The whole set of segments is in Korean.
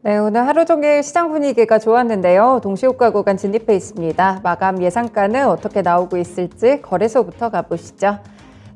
네, 오늘 하루 종일 시장 분위기가 좋았는데요. 동시효과 구간 진입해 있습니다. 마감 예상가는 어떻게 나오고 있을지 거래소부터 가보시죠.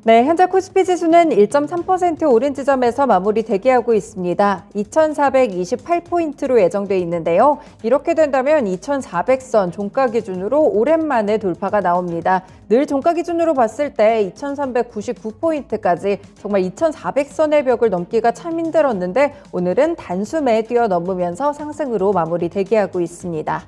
네, 현재 코스피 지수는 1.3% 오른 지점에서 마무리 대기하고 있습니다. 2,428포인트로 예정돼 있는데요. 이렇게 된다면 2,400선 종가 기준으로 오랜만에 돌파가 나옵니다. 늘 종가 기준으로 봤을 때 2,399포인트까지 정말 2,400선의 벽을 넘기가 참 힘들었는데 오늘은 단숨에 뛰어넘으면서 상승으로 마무리 대기하고 있습니다.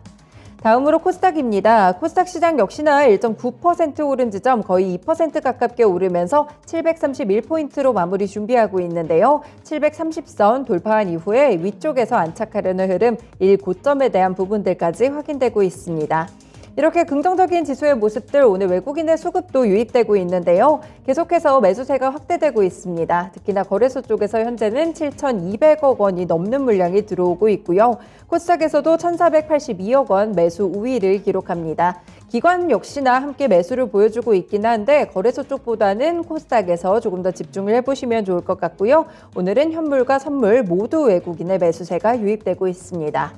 다음으로 코스닥입니다. 코스닥 시장 역시나 1.9% 오른 지점 거의 2% 가깝게 오르면서 731포인트로 마무리 준비하고 있는데요. 730선 돌파한 이후에 위쪽에서 안착하려는 흐름, 일고점에 대한 부분들까지 확인되고 있습니다. 이렇게 긍정적인 지수의 모습들 오늘 외국인의 수급도 유입되고 있는데요. 계속해서 매수세가 확대되고 있습니다. 특히나 거래소 쪽에서 현재는 7,200억 원이 넘는 물량이 들어오고 있고요. 코스닥에서도 1,482억 원 매수 우위를 기록합니다. 기관 역시나 함께 매수를 보여주고 있긴 한데 거래소 쪽보다는 코스닥에서 조금 더 집중을 해보시면 좋을 것 같고요. 오늘은 현물과 선물 모두 외국인의 매수세가 유입되고 있습니다.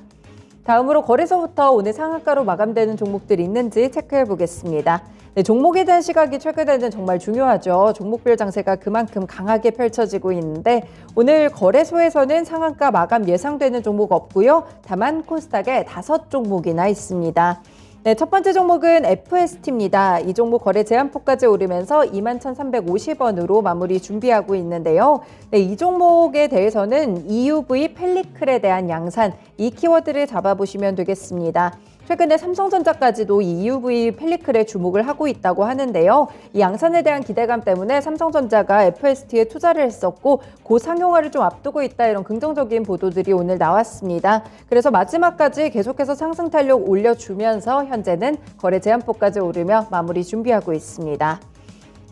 다음으로 거래소부터 오늘 상한가로 마감되는 종목들이 있는지 체크해 보겠습니다. 네, 종목에 대한 시각이 최근에는 정말 중요하죠. 종목별 장세가 그만큼 강하게 펼쳐지고 있는데 오늘 거래소에서는 상한가 마감 예상되는 종목 없고요. 다만 코스닥에 5종목이나 있습니다. 네, 첫 번째 종목은 FST입니다. 이 종목 거래 제한폭까지 오르면서 21,350원으로 마무리 준비하고 있는데요. 네, 이 종목에 대해서는 EUV 펠리클에 대한 양산, 이 키워드를 잡아보시면 되겠습니다. 최근에 삼성전자까지도 이 EUV 펠리클에 주목을 하고 있다고 하는데요. 이 양산에 대한 기대감 때문에 삼성전자가 FST에 투자를 했었고 고상용화를 좀 앞두고 있다 이런 긍정적인 보도들이 오늘 나왔습니다. 그래서 마지막까지 계속해서 상승 탄력 올려주면서 현재는 거래 제한폭까지 오르며 마무리 준비하고 있습니다.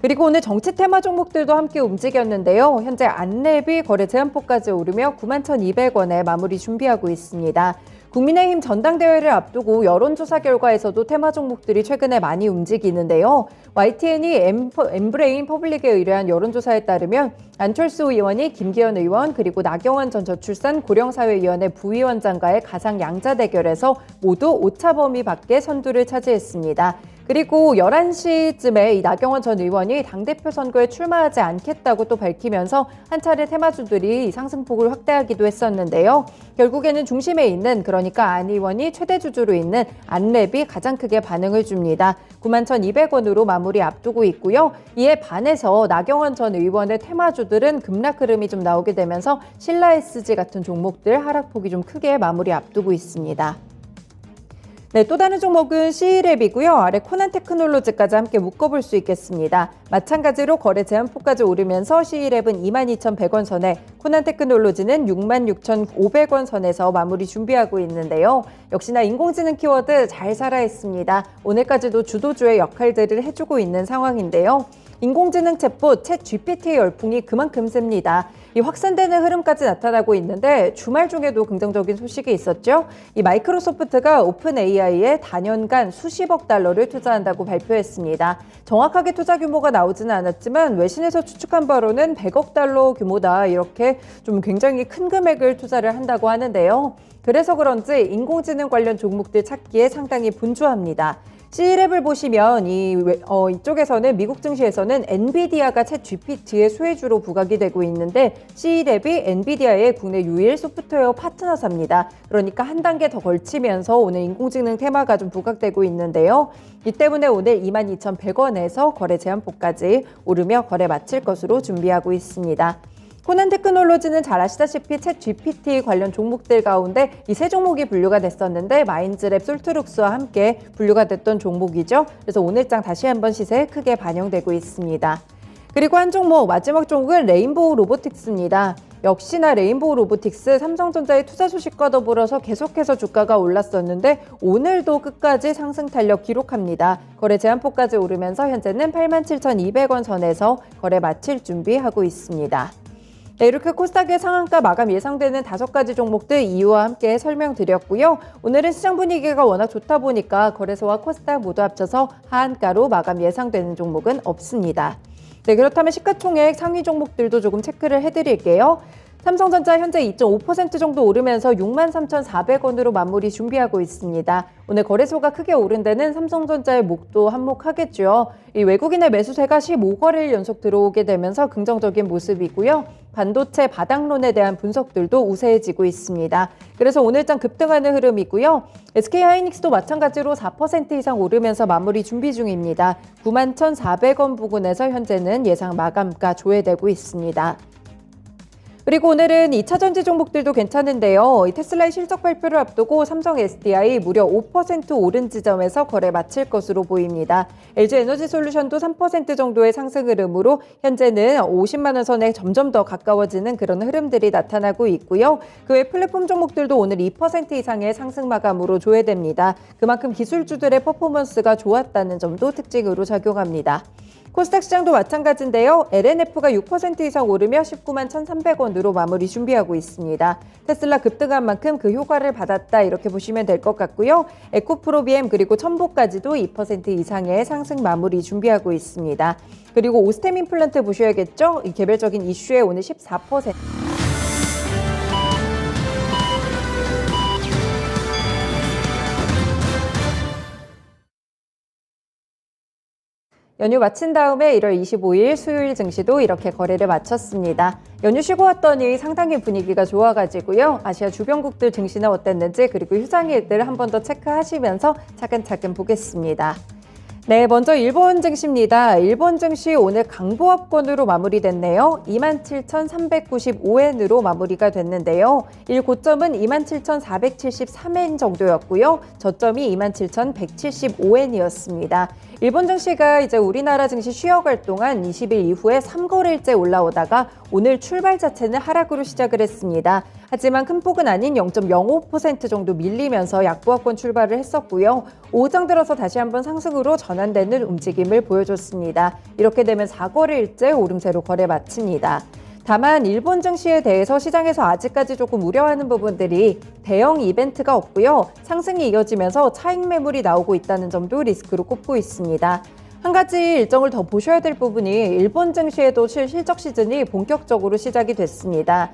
그리고 오늘 정치 테마 종목들도 함께 움직였는데요. 현재 안랩이 거래 제한폭까지 오르며 91,200원에 마무리 준비하고 있습니다. 국민의힘 전당대회를 앞두고 여론조사 결과에서도 테마 종목들이 최근에 많이 움직이는데요. YTN이 엠브레인 퍼블릭에 의뢰한 여론조사에 따르면 안철수 의원이 김기현 의원 그리고 나경원 전 저출산 고령사회위원회 부위원장과의 가상 양자 대결에서 모두 오차 범위 밖의 선두를 차지했습니다. 그리고 11시쯤에 이 나경원 전 의원이 당대표 선거에 출마하지 않겠다고 또 밝히면서 한 차례 테마주들이 상승폭을 확대하기도 했었는데요. 결국에는 중심에 있는 그러니까 안 의원이 최대 주주로 있는 안랩이 가장 크게 반응을 줍니다. 91,200원으로 마무리 앞두고 있고요. 이에 반해서 나경원 전 의원의 테마주들은 급락 흐름이 좀 나오게 되면서 신라SG 같은 종목들 하락폭이 좀 크게 마무리 앞두고 있습니다. 네, 또 다른 종목은 C랩이고요. 아래 코난테크놀로지까지 함께 묶어볼 수 있겠습니다. 마찬가지로 거래 제한폭까지 오르면서 C랩은 22,100원 선에, 코난테크놀로지는 66,500원 선에서 마무리 준비하고 있는데요. 역시나 인공지능 키워드 잘 살아있습니다. 오늘까지도 주도주의 역할들을 해주고 있는 상황인데요. 인공지능 챗봇 챗 GPT의 열풍이 그만큼 셉니다. 이 확산되는 흐름까지 나타나고 있는데 주말 중에도 긍정적인 소식이 있었죠. 이 마이크로소프트가 오픈 AI에 단연간 수십억 달러를 투자한다고 발표했습니다. 정확하게 투자 규모가 나오지는 않았지만 외신에서 추측한 바로는 100억 달러 규모다 이렇게 좀 굉장히 큰 금액을 투자를 한다고 하는데요. 그래서 그런지 인공지능 관련 종목들 찾기에 상당히 분주합니다. C랩을 보시면 이쪽에서는 미국 증시에서는 엔비디아가 챗 GPT의 수혜주로 부각이 되고 있는데 C랩이 엔비디아의 국내 유일 소프트웨어 파트너사입니다. 그러니까 한 단계 더 걸치면서 오늘 인공지능 테마가 좀 부각되고 있는데요. 이 때문에 오늘 22,100원에서 거래 제한폭까지 오르며 거래 마칠 것으로 준비하고 있습니다. 코난테크놀로지는 잘 아시다시피 챗 GPT 관련 종목들 가운데 이 세 종목이 분류가 됐었는데 마인즈랩, 솔트룩스와 함께 분류가 됐던 종목이죠. 그래서 오늘장 다시 한번 시세에 크게 반영되고 있습니다. 그리고 한 종목, 마지막 종목은 레인보우 로보틱스입니다. 역시나 레인보우 로보틱스 삼성전자의 투자 소식과 더불어서 계속해서 주가가 올랐었는데 오늘도 끝까지 상승 탄력 기록합니다. 거래 제한폭까지 오르면서 현재는 87,200원 선에서 거래 마칠 준비하고 있습니다. 네, 이렇게 코스닥의 상한가 마감 예상되는 5가지 종목들 이유와 함께 설명드렸고요. 오늘은 시장 분위기가 워낙 좋다 보니까 거래소와 코스닥 모두 합쳐서 하한가로 마감 예상되는 종목은 없습니다. 네, 그렇다면 시가총액 상위 종목들도 조금 체크를 해드릴게요. 삼성전자 현재 2.5% 정도 오르면서 63,400원으로 마무리 준비하고 있습니다. 오늘 거래소가 크게 오른 데는 삼성전자의 목도 한몫하겠죠. 이 외국인의 매수세가 15거래일 연속 들어오게 되면서 긍정적인 모습이고요. 반도체 바닥론에 대한 분석들도 우세해지고 있습니다. 그래서 오늘장 급등하는 흐름이고요. SK하이닉스도 마찬가지로 4% 이상 오르면서 마무리 준비 중입니다. 91,400원 부근에서 현재는 예상 마감가 조회되고 있습니다. 그리고 오늘은 2차 전지 종목들도 괜찮은데요. 테슬라의 실적 발표를 앞두고 삼성 SDI 무려 5% 오른 지점에서 거래 마칠 것으로 보입니다. LG에너지솔루션도 3% 정도의 상승 흐름으로 현재는 50만 원 선에 점점 더 가까워지는 그런 흐름들이 나타나고 있고요. 그 외 플랫폼 종목들도 오늘 2% 이상의 상승 마감으로 조회됩니다. 그만큼 기술주들의 퍼포먼스가 좋았다는 점도 특징으로 작용합니다. 코스닥 시장도 마찬가지인데요. LNF가 6% 이상 오르며 19만 1,300원으로 마무리 준비하고 있습니다. 테슬라 급등한 만큼 그 효과를 받았다 이렇게 보시면 될 것 같고요. 에코프로비엠 그리고 첨보까지도 2% 이상의 상승 마무리 준비하고 있습니다. 그리고 오스템 임플란트 보셔야겠죠. 이 개별적인 이슈에 오늘 14%. 연휴 마친 다음에 1월 25일 수요일 증시도 이렇게 거래를 마쳤습니다. 연휴 쉬고 왔더니 상당히 분위기가 좋아가지고요. 아시아 주변국들 증시는 어땠는지 그리고 휴장일들 한 번 더 체크하시면서 차근차근 보겠습니다. 네, 먼저 일본 증시입니다. 일본 증시 오늘 강보합권으로 마무리됐네요. 27,395엔으로 마무리가 됐는데요. 일 고점은 27,473엔 정도였고요. 저점이 27,175엔이었습니다. 일본 증시가 이제 우리나라 증시 쉬어갈 동안 20일 이후에 3거래일째 올라오다가 오늘 출발 자체는 하락으로 시작을 했습니다. 하지만 큰 폭은 아닌 0.05% 정도 밀리면서 약보합권 출발을 했었고요. 오후장 들어서 다시 한번 상승으로 전환되는 움직임을 보여줬습니다. 이렇게 되면 4거래일째 오름세로 거래 마칩니다. 다만 일본 증시에 대해서 시장에서 아직까지 조금 우려하는 부분들이 대형 이벤트가 없고요. 상승이 이어지면서 차익 매물이 나오고 있다는 점도 리스크로 꼽고 있습니다. 한 가지 일정을 더 보셔야 될 부분이 일본 증시에도 실적 시즌이 본격적으로 시작이 됐습니다.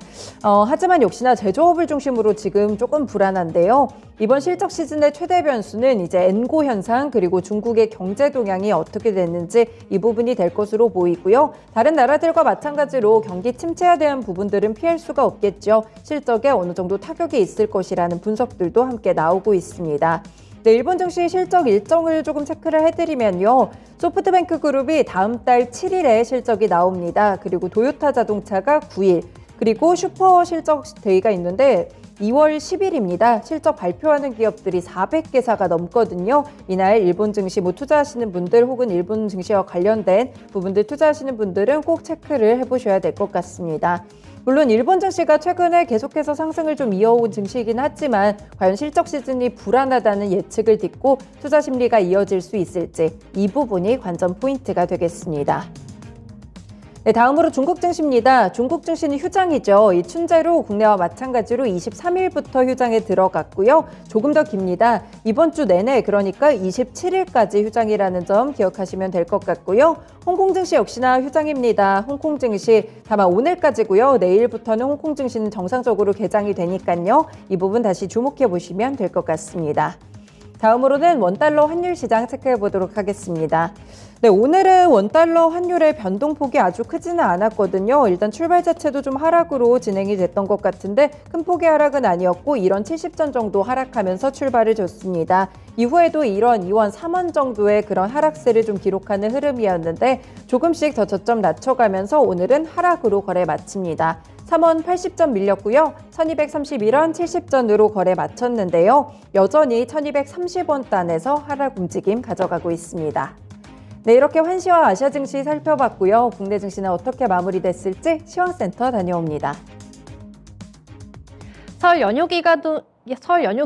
하지만 역시나 제조업을 중심으로 지금 조금 불안한데요. 이번 실적 시즌의 최대 변수는 이제 엔고 현상 그리고 중국의 경제 동향이 어떻게 됐는지 이 부분이 될 것으로 보이고요. 다른 나라들과 마찬가지로 경기 침체에 대한 부분들은 피할 수가 없겠죠. 실적에 어느 정도 타격이 있을 것이라는 분석들도 함께 나오고 있습니다. 네, 일본 증시 실적 일정을 조금 체크를 해드리면요. 소프트뱅크 그룹이 다음 달 7일에 실적이 나옵니다. 그리고 도요타 자동차가 9일, 그리고 슈퍼 실적 데이가 있는데 2월 10일입니다. 실적 발표하는 기업들이 400개사가 넘거든요. 이날 일본 증시 투자하시는 분들 혹은 일본 증시와 관련된 부분들 투자하시는 분들은 꼭 체크를 해보셔야 될 것 같습니다. 물론 일본 증시가 최근에 계속해서 상승을 좀 이어온 증시이긴 하지만 과연 실적 시즌이 불안하다는 예측을 딛고 투자 심리가 이어질 수 있을지 이 부분이 관전 포인트가 되겠습니다. 네, 다음으로 중국 증시입니다. 중국 증시는 휴장이죠. 이 춘제로 국내와 마찬가지로 23일부터 휴장에 들어갔고요. 조금 더 깁니다. 이번 주 내내 그러니까 27일까지 휴장이라는 점 기억하시면 될 것 같고요. 홍콩 증시 역시나 휴장입니다. 홍콩 증시 다만 오늘까지고요. 내일부터는 홍콩 증시는 정상적으로 개장이 되니까요. 이 부분 다시 주목해 보시면 될 것 같습니다. 다음으로는 원달러 환율 시장 체크해 보도록 하겠습니다. 네, 오늘은 원달러 환율의 변동폭이 아주 크지는 않았거든요. 일단 출발 자체도 좀 하락으로 진행이 됐던 것 같은데 큰 폭의 하락은 아니었고 1원 70전 정도 하락하면서 출발을 줬습니다. 이후에도 1원, 2원, 3원 정도의 그런 하락세를 좀 기록하는 흐름이었는데 조금씩 더 저점 낮춰가면서 오늘은 하락으로 거래 마칩니다. 3원 80전 밀렸고요. 1231원 70전으로 거래 마쳤는데요. 여전히 1230원 단에서 하락 움직임 가져가고 있습니다. 네, 이렇게 환시와 아시아 증시 살펴봤고요. 국내 증시는 어떻게 마무리됐을지 시황센터 다녀옵니다. 설 연휴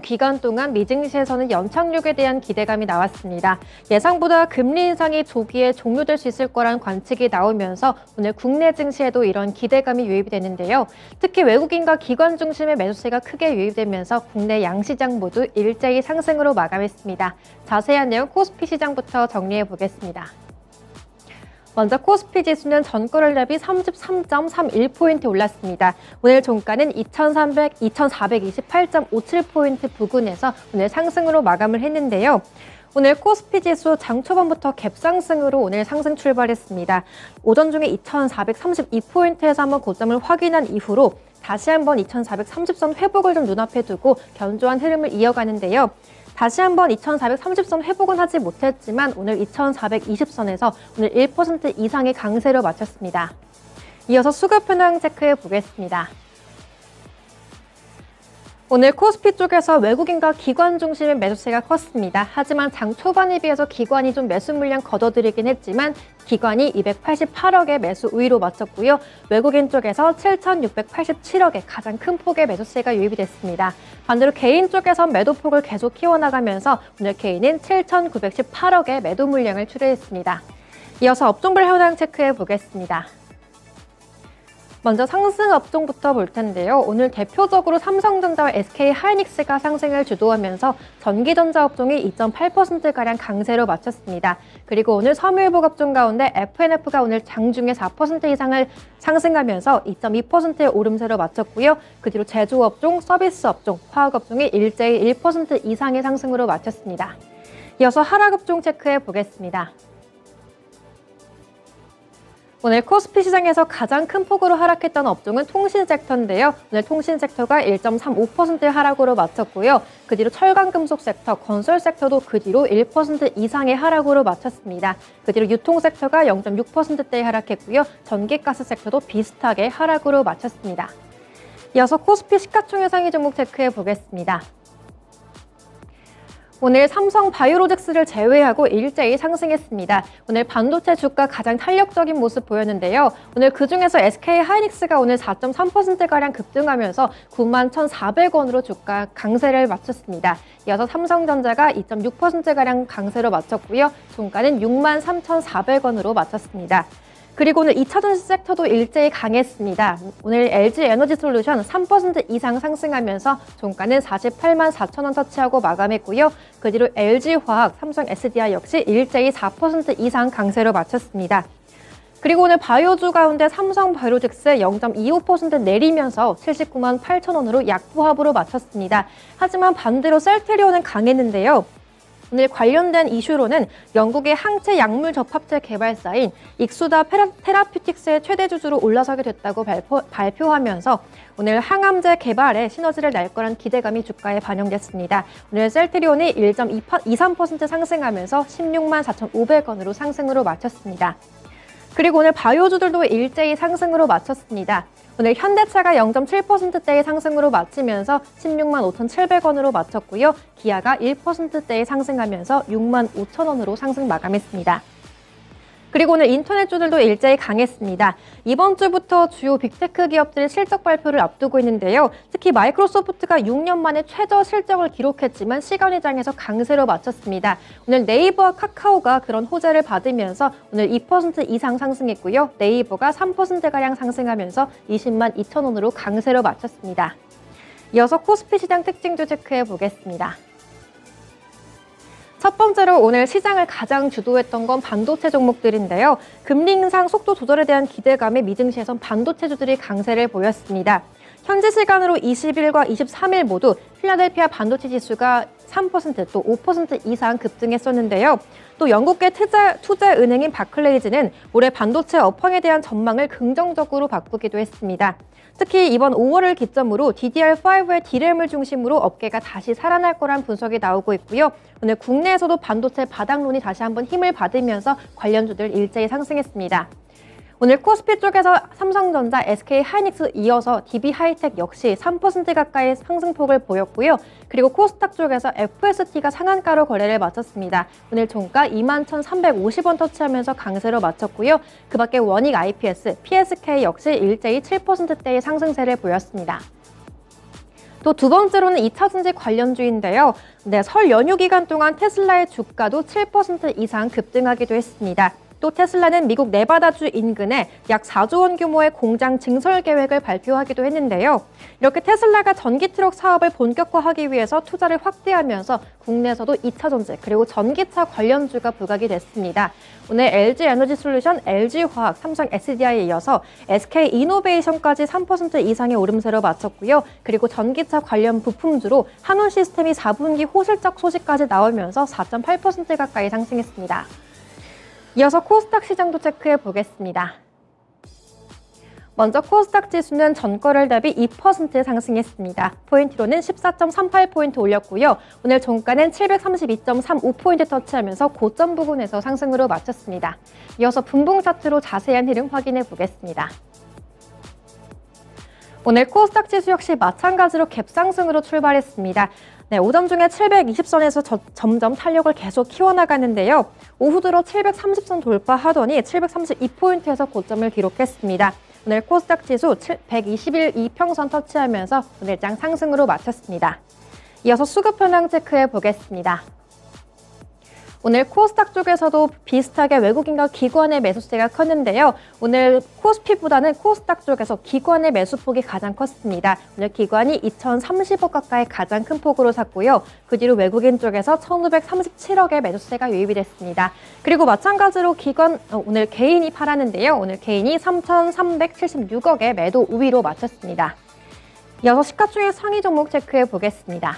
기간 동안 미증시에서는 연착륙에 대한 기대감이 나왔습니다. 예상보다 금리 인상이 조기에 종료될 수 있을 거란 관측이 나오면서 오늘 국내 증시에도 이런 기대감이 유입이 되는데요. 특히 외국인과 기관 중심의 매수세가 크게 유입되면서 국내 양시장 모두 일제히 상승으로 마감했습니다. 자세한 내용 코스피 시장부터 정리해 보겠습니다. 먼저 코스피 지수는 전거래 대비 33.31포인트 올랐습니다. 오늘 종가는 2428.57포인트 부근에서 오늘 상승으로 마감을 했는데요. 오늘 코스피 지수 장 초반부터 갭상승으로 오늘 상승 출발했습니다. 오전 중에 2432포인트에서 한번 고점을 확인한 이후로 다시 한번 2430선 회복을 좀 눈앞에 두고 견조한 흐름을 이어가는데요. 다시 한번 2430선 회복은 하지 못했지만 오늘 2420선에서 오늘 1% 이상의 강세로 마쳤습니다. 이어서 수급 현황 체크해 보겠습니다. 오늘 코스피 쪽에서 외국인과 기관 중심의 매수세가 컸습니다. 하지만 장 초반에 비해서 기관이 좀 매수 물량 걷어들이긴 했지만 기관이 288억의 매수 우위로 마쳤고요. 외국인 쪽에서 7,687억의 가장 큰 폭의 매수세가 유입이 됐습니다. 반대로 개인 쪽에서 매도폭을 계속 키워나가면서 오늘 개인은 7,918억의 매도 물량을 출회했습니다. 이어서 업종별 현황 체크해 보겠습니다. 먼저 상승 업종부터 볼 텐데요. 오늘 대표적으로 삼성전자와 SK하이닉스가 상승을 주도하면서 전기전자 업종이 2.8%가량 강세로 마쳤습니다. 그리고 오늘 섬유유복 업종 가운데 FNF가 오늘 장중에 4% 이상을 상승하면서 2.2%의 오름세로 마쳤고요. 그 뒤로 제조업종, 서비스 업종, 화학 업종이 일제히 1% 이상의 상승으로 마쳤습니다. 이어서 하락 업종 체크해 보겠습니다. 오늘 코스피 시장에서 가장 큰 폭으로 하락했던 업종은 통신 섹터인데요. 오늘 통신 섹터가 1.35% 하락으로 마쳤고요. 그 뒤로 철강금속 섹터, 건설 섹터도 그 뒤로 1% 이상의 하락으로 마쳤습니다. 그 뒤로 유통 섹터가 0.6%대에 하락했고요. 전기가스 섹터도 비슷하게 하락으로 마쳤습니다. 이어서 코스피 시가총액 상위 종목 체크해 보겠습니다. 오늘 삼성 바이오로직스를 제외하고 일제히 상승했습니다. 오늘 반도체 주가 가장 탄력적인 모습 보였는데요. 오늘 그중에서 SK하이닉스가 오늘 4.3%가량 급등하면서 91,400원으로 주가 강세를 마쳤습니다. 이어서 삼성전자가 2.6%가량 강세로 마쳤고요. 종가는 63,400원으로 마쳤습니다. 그리고 오늘 2차전지 섹터도 일제히 강했습니다. 오늘 LG에너지솔루션 3% 이상 상승하면서 종가는 48만 4천 원 터치하고 마감했고요. 그 뒤로 LG화학, 삼성 SDI 역시 일제히 4% 이상 강세로 마쳤습니다. 그리고 오늘 바이오주 가운데 삼성 바이오로직스 0.25% 내리면서 79만 8천 원으로 약보합으로 마쳤습니다. 하지만 반대로 셀트리온은 강했는데요. 오늘 관련된 이슈로는 영국의 항체 약물 접합체 개발사인 익수다 테라퓨틱스의 최대 주주로 올라서게 됐다고 발표하면서 오늘 항암제 개발에 시너지를 낼 거란 기대감이 주가에 반영됐습니다. 오늘 셀트리온이 1.23% 상승하면서 16만 4,500원으로 상승으로 마쳤습니다. 그리고 오늘 바이오주들도 일제히 상승으로 마쳤습니다. 오늘 현대차가 0.7%대의 상승으로 마치면서 16만 5,700원으로 마쳤고요. 기아가 1%대의 상승하면서 6만 5천 원으로 상승 마감했습니다. 그리고 오늘 인터넷주들도 일제히 강했습니다. 이번 주부터 주요 빅테크 기업들의 실적 발표를 앞두고 있는데요. 특히 마이크로소프트가 6년 만에 최저 실적을 기록했지만 시간외장에서 강세로 마쳤습니다. 오늘 네이버와 카카오가 그런 호재를 받으면서 오늘 2% 이상 상승했고요. 네이버가 3%가량 상승하면서 20만 2천 원으로 강세로 마쳤습니다. 이어서 코스피 시장 특징도 체크해 보겠습니다. 첫 번째로 오늘 시장을 가장 주도했던 건 반도체 종목들인데요. 금리 인상 속도 조절에 대한 기대감에 미증시에선 반도체주들이 강세를 보였습니다. 현지 시간으로 20일과 23일 모두 필라델피아 반도체 지수가 3% 또 5% 이상 급등했었는데요. 또 영국계 투자은행인 바클레이즈는 올해 반도체 업황에 대한 전망을 긍정적으로 바꾸기도 했습니다. 특히 이번 5월을 기점으로 DDR5의 D램을 중심으로 업계가 다시 살아날 거란 분석이 나오고 있고요. 오늘 국내에서도 반도체 바닥론이 다시 한번 힘을 받으면서 관련주들 일제히 상승했습니다. 오늘 코스피 쪽에서 삼성전자, SK하이닉스 이어서 DB하이텍 역시 3% 가까이 상승폭을 보였고요. 그리고 코스닥 쪽에서 FST가 상한가로 거래를 마쳤습니다. 오늘 종가 21,350원 터치하면서 강세로 마쳤고요. 그 밖에 원익 IPS, PSK 역시 일제히 7%대의 상승세를 보였습니다. 또 두 번째로는 2차전지 관련주인데요. 설 연휴 기간 동안 테슬라의 주가도 7% 이상 급등하기도 했습니다. 또 테슬라는 미국 네바다주 인근에 약 4조 원 규모의 공장 증설 계획을 발표하기도 했는데요. 이렇게 테슬라가 전기 트럭 사업을 본격화하기 위해서 투자를 확대하면서 국내에서도 2차 전지 그리고 전기차 관련주가 부각이 됐습니다. 오늘 LG 에너지 솔루션, LG화학, 삼성 SDI에 이어서 SK 이노베이션까지 3% 이상의 오름세로 마쳤고요. 그리고 전기차 관련 부품주로 한원 시스템이 4분기 호실적 소식까지 나오면서 4.8% 가까이 상승했습니다. 이어서 코스닥 시장도 체크해 보겠습니다. 먼저 코스닥 지수는 전거래일 대비 2% 상승했습니다. 포인트로는 14.38포인트 올렸고요. 오늘 종가는 732.35포인트 터치하면서 고점 부근에서 상승으로 마쳤습니다. 이어서 분봉 차트로 자세한 흐름 확인해 보겠습니다. 오늘 코스닥 지수 역시 마찬가지로 갭상승으로 출발했습니다. 네, 오전 중에 720선에서 점점 탄력을 계속 키워나가는데요. 오후 들어 730선 돌파하더니 732포인트에서 고점을 기록했습니다. 오늘 코스닥 지수 121 이평선 터치하면서 오늘장 상승으로 마쳤습니다. 이어서 수급 현황 체크해 보겠습니다. 오늘 코스닥 쪽에서도 비슷하게 외국인과 기관의 매수세가 컸는데요. 오늘 코스피보다는 코스닥 쪽에서 기관의 매수폭이 가장 컸습니다. 오늘 기관이 2,030억 가까이 가장 큰 폭으로 샀고요. 그 뒤로 외국인 쪽에서 1,537억의 매수세가 유입이 됐습니다. 그리고 마찬가지로 기관 오늘 개인이 팔았는데요. 오늘 개인이 3,376억의 매도 우위로 마쳤습니다. 이어서 시가총액 상위 종목 체크해 보겠습니다.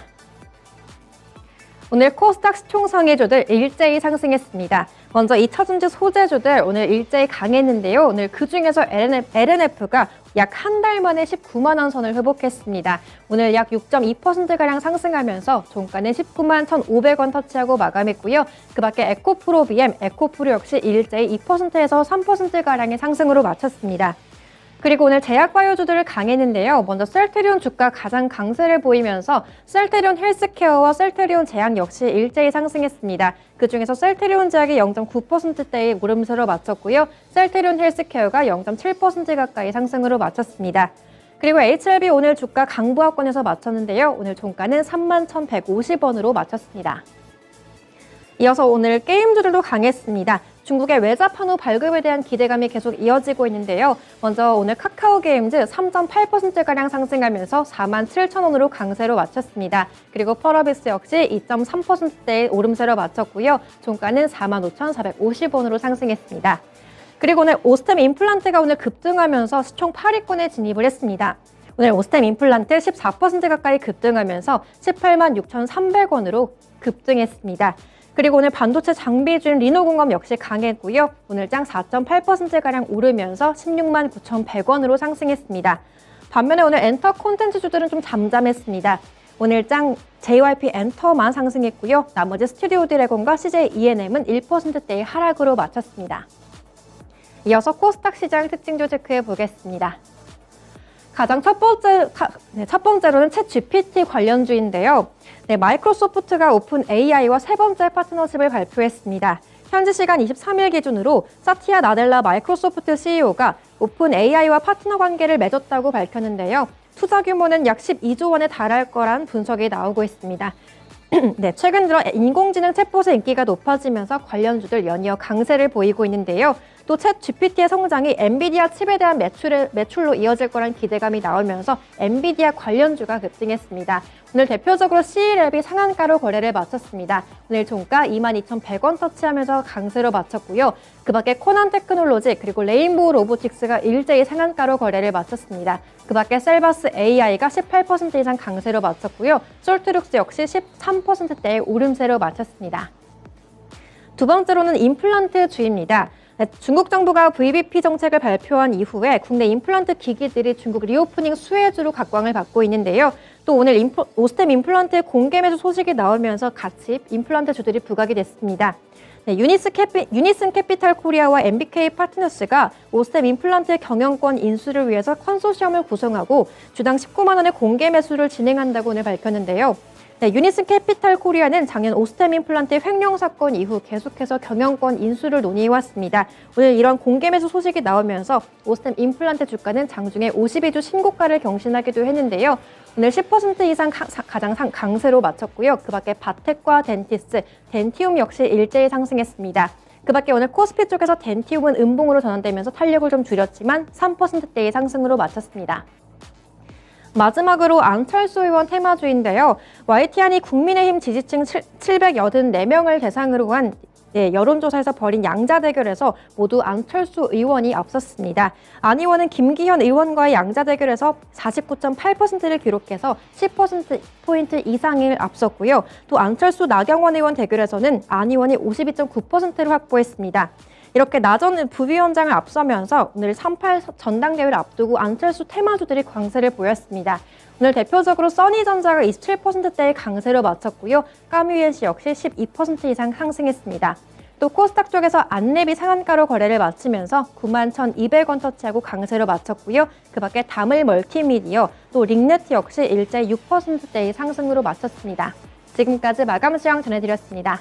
오늘 코스닥 시총 상위주들 일제히 상승했습니다. 먼저 2차 전지 소재주들 오늘 일제히 강했는데요. 오늘 그중에서 LNF가 약 한 달 만에 19만 원 선을 회복했습니다. 오늘 약 6.2%가량 상승하면서 종가는 19만 1,500원 터치하고 마감했고요. 그 밖에 에코프로 BM, 에코프로 역시 일제히 2%에서 3%가량의 상승으로 마쳤습니다. 그리고 오늘 제약바이오주들을 강했는데요. 먼저 셀트리온 주가 가장 강세를 보이면서 셀트리온 헬스케어와 셀트리온 제약 역시 일제히 상승했습니다. 그중에서 셀트리온 제약이 0.9%대의 오름세로 마쳤고요. 셀트리온 헬스케어가 0.7% 가까이 상승으로 마쳤습니다. 그리고 HLB 오늘 주가 강보합권에서 마쳤는데요. 오늘 종가는 31,150원으로 마쳤습니다. 이어서 오늘 게임주들도 강했습니다. 중국의 외자판호 발급에 대한 기대감이 계속 이어지고 있는데요. 먼저 오늘 카카오 게임즈 3.8%가량 상승하면서 47,000원으로 강세로 마쳤습니다. 그리고 펄어비스 역시 2.3%대의 오름세로 마쳤고요. 종가는 45,450원으로 상승했습니다. 그리고 오늘 오스템 임플란트가 오늘 급등하면서 시총 8위권에 진입을 했습니다. 오늘 오스템 임플란트 14% 가까이 급등하면서 186,300원으로 급등했습니다. 그리고 오늘 반도체 장비주인 리노공업 역시 강했고요. 오늘 장 4.8%가량 오르면서 16만 9,100원으로 상승했습니다. 반면에 오늘 엔터 콘텐츠주들은 좀 잠잠했습니다. 오늘 장 JYP 엔터만 상승했고요. 나머지 스튜디오 드래곤과 CJ ENM은 1%대의 하락으로 마쳤습니다. 이어서 코스닥 시장 특징도 체크해 보겠습니다. 가장 첫 번째로는 챗 GPT 관련주인데요. 네, 마이크로소프트가 오픈 AI와 세 번째 파트너십을 발표했습니다. 현지 시간 23일 기준으로 사티아 나델라 마이크로소프트 CEO가 오픈 AI와 파트너 관계를 맺었다고 밝혔는데요. 투자 규모는 약 12조 원에 달할 거란 분석이 나오고 있습니다. 네, 최근 들어 인공지능 챗봇의 인기가 높아지면서 관련주들 연이어 강세를 보이고 있는데요. 또 챗 GPT의 성장이 엔비디아 칩에 대한 매출로 이어질 거란 기대감이 나오면서 엔비디아 관련주가 급등했습니다. 오늘 대표적으로 C랩이 상한가로 거래를 마쳤습니다. 오늘 종가 22,100원 터치하면서 강세로 마쳤고요. 그 밖에 코난 테크놀로지 그리고 레인보우 로보틱스가 일제히 상한가로 거래를 마쳤습니다. 그 밖에 셀바스 AI가 18% 이상 강세로 마쳤고요. 솔트룩스 역시 13%대의 오름세로 마쳤습니다. 두 번째로는 임플란트 주입니다. 네, 중국 정부가 VBP 정책을 발표한 이후에 국내 임플란트 기기들이 중국 리오프닝 수혜주로 각광을 받고 있는데요. 또 오늘 오스템 임플란트 공개 매수 소식이 나오면서 같이 임플란트 주들이 부각이 됐습니다. 네, 유니슨 캐피탈 코리아와 MBK 파트너스가 오스템 임플란트 경영권 인수를 위해서 컨소시엄을 구성하고 주당 19만 원의 공개 매수를 진행한다고 오늘 밝혔는데요. 네, 유니슨 캐피탈 코리아는 작년 오스템 임플란트 횡령 사건 이후 계속해서 경영권 인수를 논의해왔습니다. 오늘 이런 공개 매수 소식이 나오면서 오스템 임플란트 주가는 장중에 52주 신고가를 경신하기도 했는데요. 오늘 10% 이상 가장 강세로 마쳤고요. 그 밖에 바텍과 덴티스, 덴티움 역시 일제히 상승했습니다. 그 밖에 오늘 코스피 쪽에서 덴티움은 음봉으로 전환되면서 탄력을 좀 줄였지만 3%대의 상승으로 마쳤습니다. 마지막으로 안철수 의원 테마주인데요. YTN이 국민의힘 지지층 784명을 대상으로 한 여론조사에서 벌인 양자 대결에서 모두 안철수 의원이 앞섰습니다. 안 의원은 김기현 의원과의 양자 대결에서 49.8%를 기록해서 10%포인트 이상을 앞섰고요. 또 안철수 나경원 의원 대결에서는 안 의원이 52.9%를 확보했습니다. 이렇게 나전 부위원장을 앞서면서 오늘 3.8 전당대회를 앞두고 안철수 테마주들이 강세를 보였습니다. 오늘 대표적으로 써니전자가 27%대의 강세로 마쳤고요. 까뮤엔씨 역시 12% 이상 상승했습니다. 또 코스닥 쪽에서 안랩이 상한가로 거래를 마치면서 91,200원 터치하고 강세로 마쳤고요. 그 밖에 다물 멀티미디어, 또 링네트 역시 일제 6%대의 상승으로 마쳤습니다. 지금까지 마감 시황 전해드렸습니다.